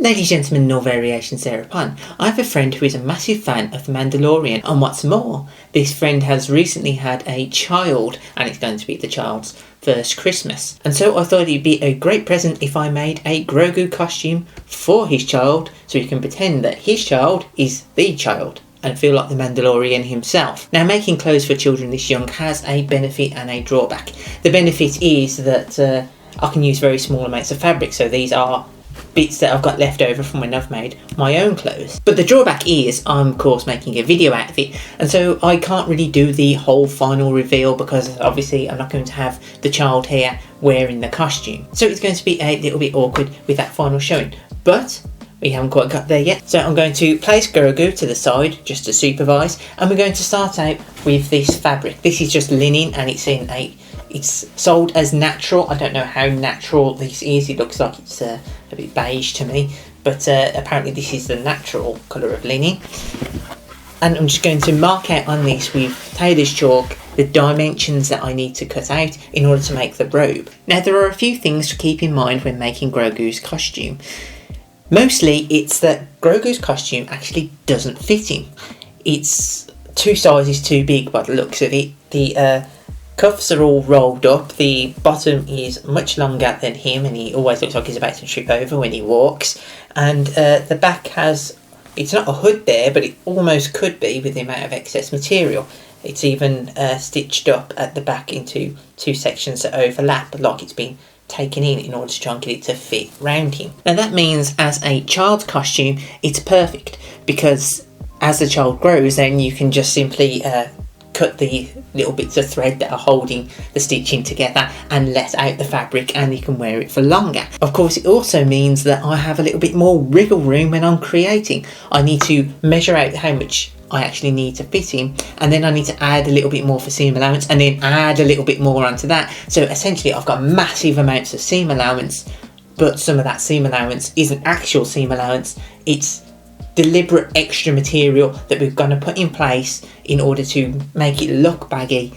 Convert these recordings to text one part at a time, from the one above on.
Ladies and gentlemen, no variations thereupon. I have a friend who is a massive fan of The Mandalorian, and what's more, this friend has recently had a child, and it's going to be the child's first Christmas. And so I thought it'd be a great present if I made a Grogu costume for his child, so he can pretend that his child is the child and feel like the Mandalorian himself. Now, making clothes for children this young has a benefit and a drawback. The benefit is that I can use very small amounts of fabric, so these are bits that I've got left over from when I've made my own clothes. But the drawback is I'm of course making a video out of it, and so I can't really do the whole final reveal because obviously I'm not going to have the child here wearing the costume. So it's going to be a little bit awkward with that final showing. But we haven't quite got there yet. So I'm going to place Grogu to the side just to supervise, and we're going to start out with this fabric. This is just linen, and it's sold as natural. I don't know how natural this is. It looks like it's a bit beige to me, but apparently this is the natural colour of linen. And I'm just going to mark out on this with tailor's chalk the dimensions that I need to cut out in order to make the robe. Now, there are a few things to keep in mind when making Grogu's costume. Mostly it's that Grogu's costume actually doesn't fit him. It's 2 sizes too big by the looks of it. The cuffs are all rolled up, the bottom is much longer than him, and he always looks like he's about to trip over when he walks, and the back has, it's not a hood there, but it almost could be with the amount of excess material. It's even stitched up at the back into 2 sections that overlap, like it's been taken in order to try and get it to fit round him. Now that means as a child's costume it's perfect, because as the child grows then you can just simply cut the little bits of thread that are holding the stitching together and let out the fabric, and you can wear it for longer. Of course, it also means that I have a little bit more wriggle room when I'm creating. I need to measure out how much I actually need to fit in, and then I need to add a little bit more for seam allowance, and then add a little bit more onto that. So essentially I've got massive amounts of seam allowance, but some of that seam allowance isn't actual seam allowance, it's deliberate extra material that we're going to put in place in order to make it look baggy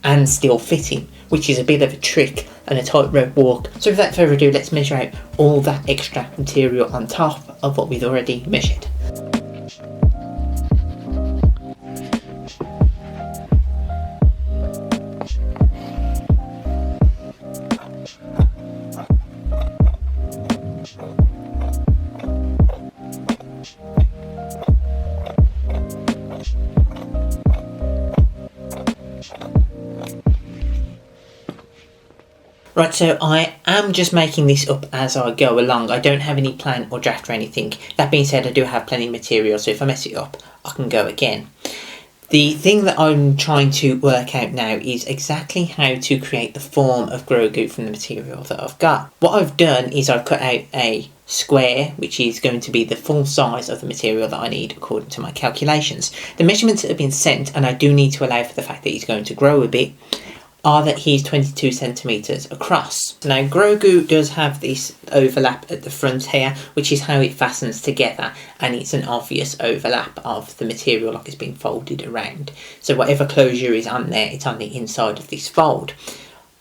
and still fitting, which is a bit of a trick and a tightrope walk. So without further ado, let's measure out all that extra material on top of what we've already measured. Right, so I am just making this up as I go along. I don't have any plan or draft or anything. That being said, I do have plenty of material, so if I mess it up, I can go again. The thing that I'm trying to work out now is exactly how to create the form of Grogu from the material that I've got. What I've done is I've cut out a square, which is going to be the full size of the material that I need according to my calculations. The measurements that have been sent, and I do need to allow for the fact that he's going to grow a bit, are that he's 22 centimetres across. Now Grogu does have this overlap at the front here, which is how it fastens together, and it's an obvious overlap of the material like it's been folded around. So whatever closure is on there, it's on the inside of this fold.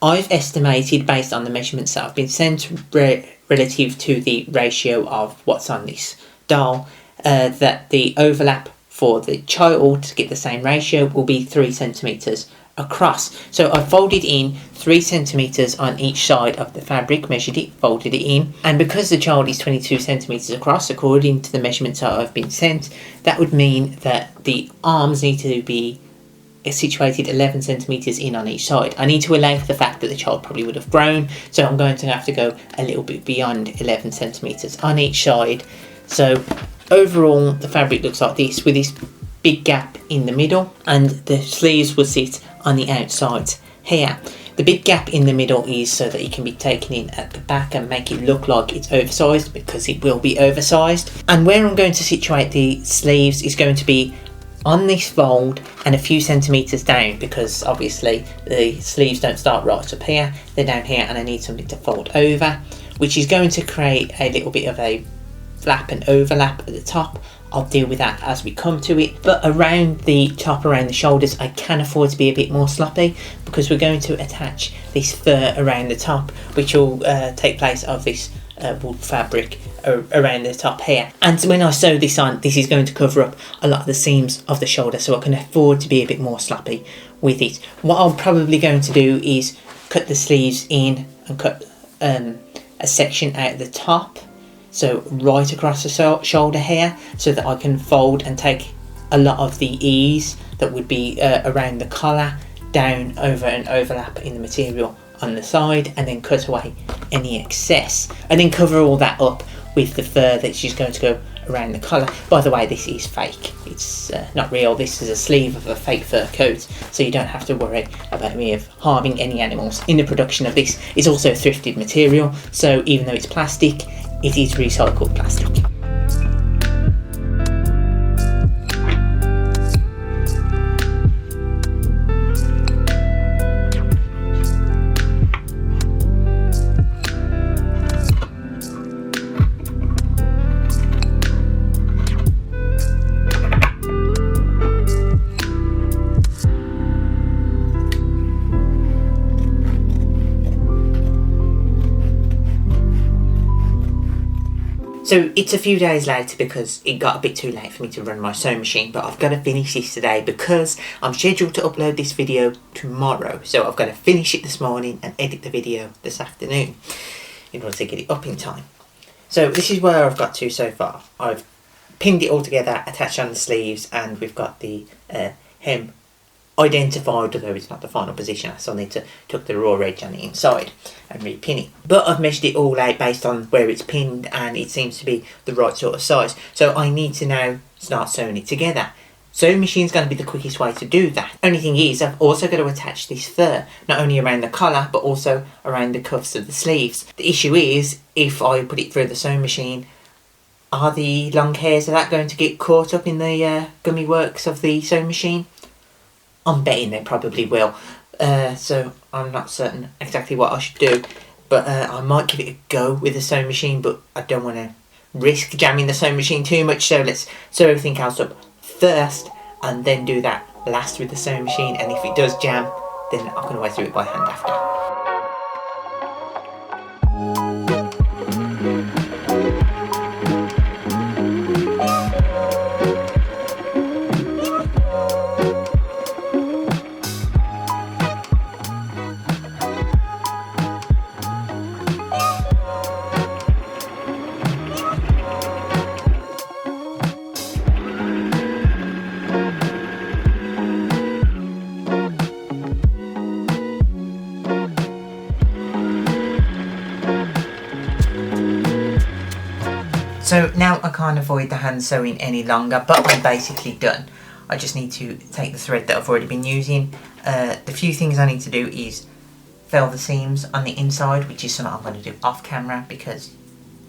I've estimated, based on the measurements that have been sent relative to the ratio of what's on this doll, that the overlap for the child to get the same ratio will be 3 centimetres across. So I folded in 3 centimetres on each side of the fabric, measured it, folded it in, and because the child is 22 centimetres across according to the measurements that have been sent, that would mean that the arms need to be situated 11 centimetres in on each side. I need to allow for the fact that the child probably would have grown, so I'm going to have to go a little bit beyond 11 centimetres on each side. So overall the fabric looks like this, with this big gap in the middle, and the sleeves will sit on the outside here. The big gap in the middle is so that it can be taken in at the back and make it look like it's oversized, because it will be oversized. And where I'm going to situate the sleeves is going to be on this fold and a few centimetres down, because obviously the sleeves don't start right up here, they're down here, and I need something to fold over, which is going to create a little bit of a flap and overlap at the top. I'll deal with that as we come to it, but around the top, around the shoulders, I can afford to be a bit more sloppy, because we're going to attach this fur around the top, which will take place of this wool fabric around the top here. And when I sew this on, this is going to cover up a lot of the seams of the shoulder, so I can afford to be a bit more sloppy with it. What I'm probably going to do is cut the sleeves in and cut a section out the top, so right across the shoulder here, so that I can fold and take a lot of the ease that would be around the collar down over an overlap in the material on the side, and then cut away any excess, and then cover all that up with the fur that's just going to go around the collar. By the way, this is fake, it's not real. This is a sleeve of a fake fur coat, so you don't have to worry about me of harming any animals in the production of this. It's also thrifted material, so even though it's plastic, it is recycled plastic. So it's a few days later because it got a bit too late for me to run my sewing machine, but I've got to finish this today because I'm scheduled to upload this video tomorrow. So I've got to finish it this morning and edit the video this afternoon in order to get it up in time. So this is where I've got to so far. I've pinned it all together, attached on the sleeves, and we've got the hem identified, although it's not the final position. I still need to tuck the raw edge on the inside and repin it. But I've measured it all out based on where it's pinned, and it seems to be the right sort of size. So I need to now start sewing it together. Sewing machine's going to be the quickest way to do that. Only thing is, I've also got to attach this fur, not only around the collar, but also around the cuffs of the sleeves. The issue is, if I put it through the sewing machine, are the long hairs of that going to get caught up in the gummy works of the sewing machine? I'm betting they probably will, so I'm not certain exactly what I should do, but I might give it a go with the sewing machine, but I don't want to risk jamming the sewing machine too much, so let's sew everything else up first and then do that last with the sewing machine, and if it does jam, then I can always do it by hand after. So now I can't avoid the hand sewing any longer, but I'm basically done. I just need to take the thread that I've already been using. The few things I need to do is fill the seams on the inside, which is something I'm going to do off camera because,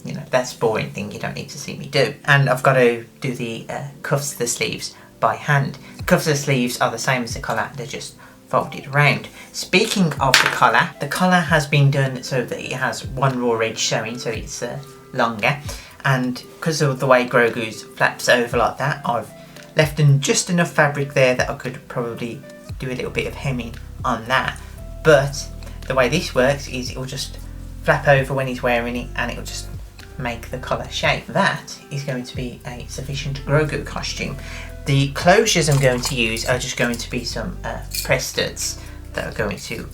you know, that's a boring thing you don't need to see me do. And I've got to do the cuffs of the sleeves by hand. The cuffs of the sleeves are the same as the collar, they're just folded around. Speaking of the collar has been done so that it has one raw edge showing, so it's longer. And because of the way Grogu's flaps over like that, I've left in just enough fabric there that I could probably do a little bit of hemming on that. But the way this works is it will just flap over when he's wearing it, and it will just make the collar shape. That is going to be a sufficient Grogu costume. The closures I'm going to use are just going to be some press studs that are going to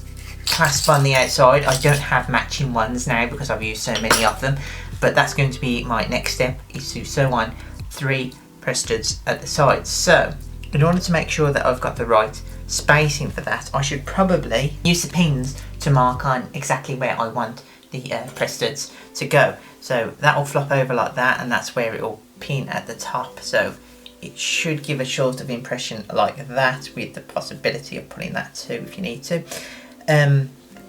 clasp on the outside. I don't have matching ones now because I've used so many of them, but that's going to be my next step, is to sew on 3 press studs at the sides. So in order to make sure that I've got the right spacing for that, I should probably use the pins to mark on exactly where I want the press studs to go. So that will flop over like that, and that's where it will pin at the top. So it should give a sort of impression like that, with the possibility of pulling that too if you need to.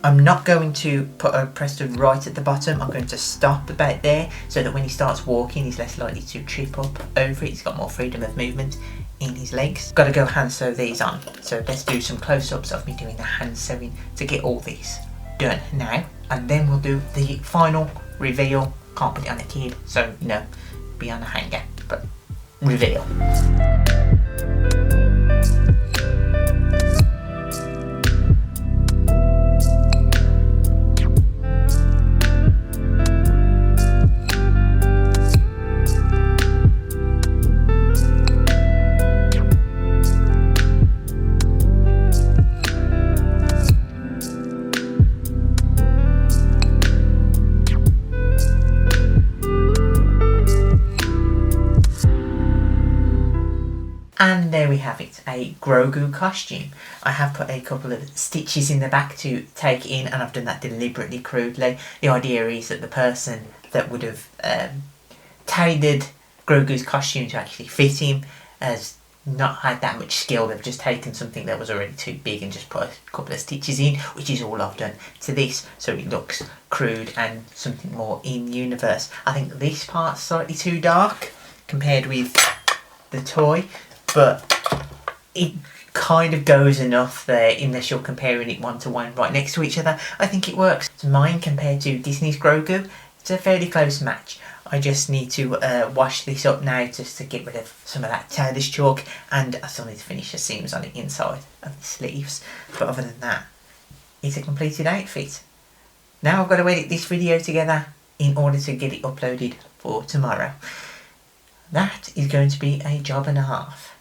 I'm not going to put a press stud right at the bottom. I'm going to stop about there so that when he starts walking he's less likely to trip up over it. He's got more freedom of movement in his legs. Got to go hand sew these on. So let's do some close-ups of me doing the hand sewing to get all these done now, and then we'll do the final reveal. Can't put it on a kid, so you know, be on a hanger, but reveal. And there we have it, a Grogu costume. I have put a couple of stitches in the back to take in, and I've done that deliberately crudely. The idea is that the person that would have tailored Grogu's costume to actually fit him has not had that much skill. They've just taken something that was already too big and just put a couple of stitches in, which is all I've done to this, so it looks crude and something more in universe. I think this part's slightly too dark compared with the toy, but it kind of goes enough there unless you're comparing it one to one right next to each other. I think it works. It's mine compared to Disney's Grogu. It's a fairly close match. I just need to wash this up now just to get rid of some of that tailor's chalk, and I still need to finish the seams on the inside of the sleeves. But other than that, it's a completed outfit. Now I've got to edit this video together in order to get it uploaded for tomorrow. That is going to be a job and a half.